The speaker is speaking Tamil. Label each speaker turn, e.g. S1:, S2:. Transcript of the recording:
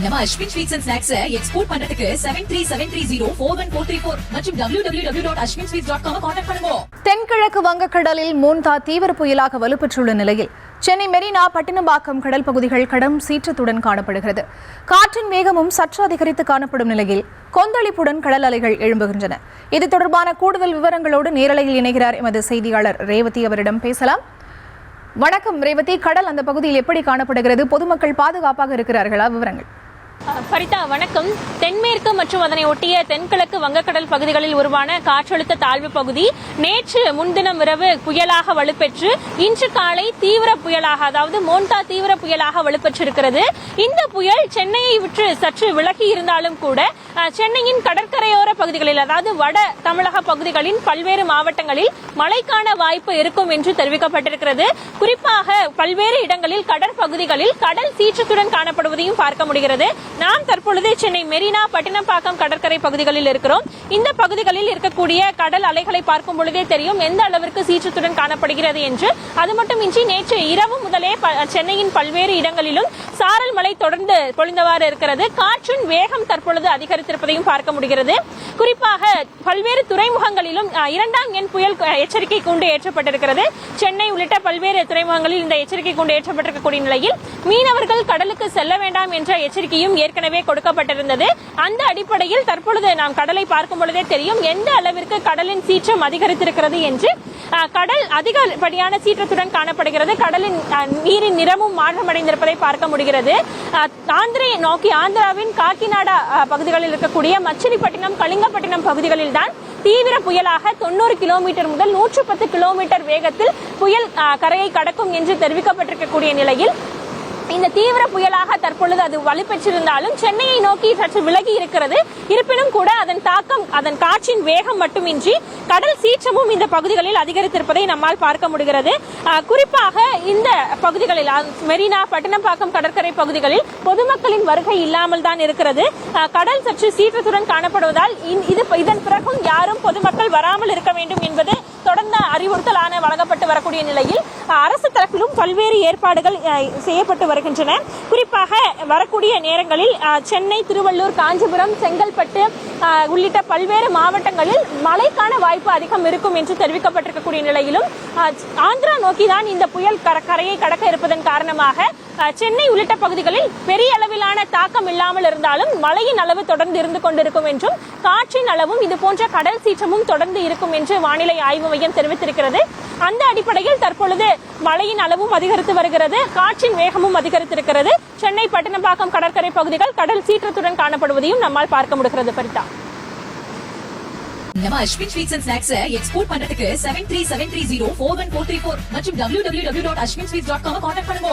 S1: நம்ம Ashwin sweets and snacks export பண்றதுக்கு 7373041434 மற்றும் www.ashwinsweets.com கான்டாக்ட் பண்ணுங்க.
S2: தென்கிழக்கு வங்கக்கடலில் மோன்தா தீவிர புயலாக வலுப்பெற்றுள்ள நிலையில் சென்னை மெரினா பட்டினப்பாக்கம் கடல் பகுதிகள் கடும் சீற்றத்துடன் காணப்படுகிறது. காற்றின் வேகமும் சற்று அதிகரித்து காணப்படும் நிலையில் கொந்தளிப்புடன் கடல் அலைகள் எழும்புகின்றன. இது தொடர்பான கூடுதல் விவரங்களோடு நேரலையில் இணைகிறார் எமது செய்தியாளர் ரேவதி. அவரிடம் பேசலாம். வணக்கம் ரேவதி. கடல் அந்த பகுதியில் எப்படி காணப்படுகிறது? பொதுமக்கள் பாதுகாப்பாக இருக்கிறார்களா? விவரங்கள்.
S3: பரிதா, வணக்கம். தென்மேற்கு மற்றும் அதனை ஒட்டிய தென்கிழக்கு வங்கக்கடல் பகுதிகளில் உருவான காற்றழுத்த தாழ்வு பகுதி நேற்று முன்தினம் இரவு புயலாக வலுப்பெற்று இன்று காலை தீவிர புயலாக, அதாவது மோன்தா தீவிர புயலாக வலுப்பெற்றிருக்கிறது. இந்த புயல் சென்னையை விட்டு சற்று விலகி இருந்தாலும் கூட சென்னையின் கடற்கரையோர பகுதிகளில், அதாவது வட தமிழக பகுதிகளின் பல்வேறு மாவட்டங்களில் மழைக்கான வாய்ப்பு இருக்கும் என்று தெரிவிக்கப்பட்டிருக்கிறது. குறிப்பாக பல்வேறு இடங்களில் கடற்பகுதிகளில் கடல் சீற்றத்துடன் காணப்படுவதையும் பார்க்க முடிகிறது. நாம் தற்பொழுது சென்னை மெரினா பட்டினப்பாக்கம் கடற்கரை பகுதிகளில் இருக்கிறோம். இந்த பகுதிகளில் இருக்கக்கூடிய கடல் அலைகளை பார்க்கும் பொழுதே தெரியும் எந்த அளவிற்கு சீற்றத்துடன் காணப்படுகிறது என்று. அது மட்டுமின்றி நேற்று இரவு முதலே சென்னையின் பல்வேறு இடங்களிலும் சாரல் மழை தொடர்ந்து பொழிந்தவாறு இருக்கிறது. காற்றின் வேகம் தற்பொழுது அதிகரித்திருப்பதையும் பார்க்க முடிகிறது. குறிப்பாக பல்வேறு துறைமுகங்களிலும் 2ஆம் எண் புயல் எச்சரிக்கை கூண்டு ஏற்றப்பட்டிருக்கிறது. சென்னை உள்ளிட்ட பல்வேறு துறைமுகங்களில் இந்த எச்சரிக்கை கூண்டு ஏற்றப்பட்டிருக்கக்கூடிய நிலையில் மீனவர்கள் கடலுக்கு செல்ல வேண்டாம் என்ற எச்சரிக்கையும் ஏற்கனவே கொடுக்கப்பட்டிருந்தது. அந்த அடிப்படையில் தற்பொழுது நாம் கடலை பார்க்கும் பொழுதே தெரியும் எந்த அளவிற்கு கடலின் சீற்றம் அதிகரித்திருக்கிறது என்று. கடல் அதிகப்படியான சீற்றத்துடன் காணப்படுகிறது. கடலின் நீரின் நிறமும் மாற்றமடைந்திருப்பதை பார்க்க முடிகிறது. ஆந்திராவின் காக்கிநாடா பகுதிகளில் இருக்கக்கூடிய மச்சிலிப்பட்டினம், கலிங்கப்பட்டினம் பகுதிகளில் தான் தீவிர புயலாக 90 கிலோமீட்டர் முதல் 110 கிலோமீட்டர் வேகத்தில் புயல் கரையை கடக்கும் என்று தெரிவிக்கப்பட்டிருக்கக்கூடிய நிலையில் இந்த தீவிர புயலாக தற்பொழுது அது வலுப்பெற்றிருந்தாலும் சென்னையை நோக்கி சற்று விலகி இருக்கிறது. இருப்பினும் கூட அதன் தாக்கம், அதன் காற்றின் வேகம் மட்டுமின்றி கடல் சீற்றமும் இந்த பகுதிகளில் அதிகரித்திருப்பதை நம்மால் பார்க்க முடிகிறது. குறிப்பாக இந்த பகுதிகளில் மெரினா பட்டினப்பாக்கம் கடற்கரை பகுதிகளில் பொதுமக்களின் வருகை இல்லாமல் தான் இருக்கிறது. கடல் சற்று சீற்றத்துடன் காணப்படுவதால் இதன் பிறகும் யாரும் பொதுமக்கள் வராமல் இருக்க வேண்டும் என்பது தொடர்ந்த அறிவுறுத்தலான வழங்கப்பட்டு வரக்கூடிய நிலையில் அரசு தரப்பிலும் பல்வேறு ஏற்பாடுகள் செய்யப்பட்டு வருகின்றன. குறிப்பாக வரக்கூடிய நேரங்களில் சென்னை, திருவள்ளூர், காஞ்சிபுரம், செங்கல்பட்டு உள்ளிட்ட பல்வேறு மாவட்டங்களில் மழைக்கான வாய்ப்பு அதிகம் இருக்கும் என்று தெரிவிக்கப்பட்டிருக்கக்கூடிய நிலையிலும் ஆந்திரா நோக்கிதான் இந்த புயல் கரையை கடக்க இருப்பதன் காரணமாக சென்னை உள்ளிட்ட பகுதிகளில் பெரிய அளவிலான தாக்கம் இல்லாமல் இருந்தாலும் மழையின் அளவு தொடர்ந்து இருந்து கொண்டிருக்கும் என்றும் காற்றின் அளவும் இதுபோன்ற கடல் சீற்றமும் தொடர்ந்து இருக்கும் என்று வானிலை ஆய்வு மையம் தெரிவித்திருக்கிறது. அந்த அடிப்படையில் தற்பொழுது மழையின் அளவும் அதிகரித்து வருகிறது, காற்றின் வேகமும் அதிகரித்திருக்கிறது. சென்னை பட்டினப்பாக்கம் கடற்கரை பகுதிகள் கடல் சீற்றத்துடன் காணப்படுவதையும் நம்மால் பார்க்க முடிகிறது. பரிதா,
S1: நம்ம Ashwin sweets and snacks export பண்றதுக்கு 7373041434 மற்றும் www.ashwinsweets.com கான்டாக்ட் பண்ணுங்க.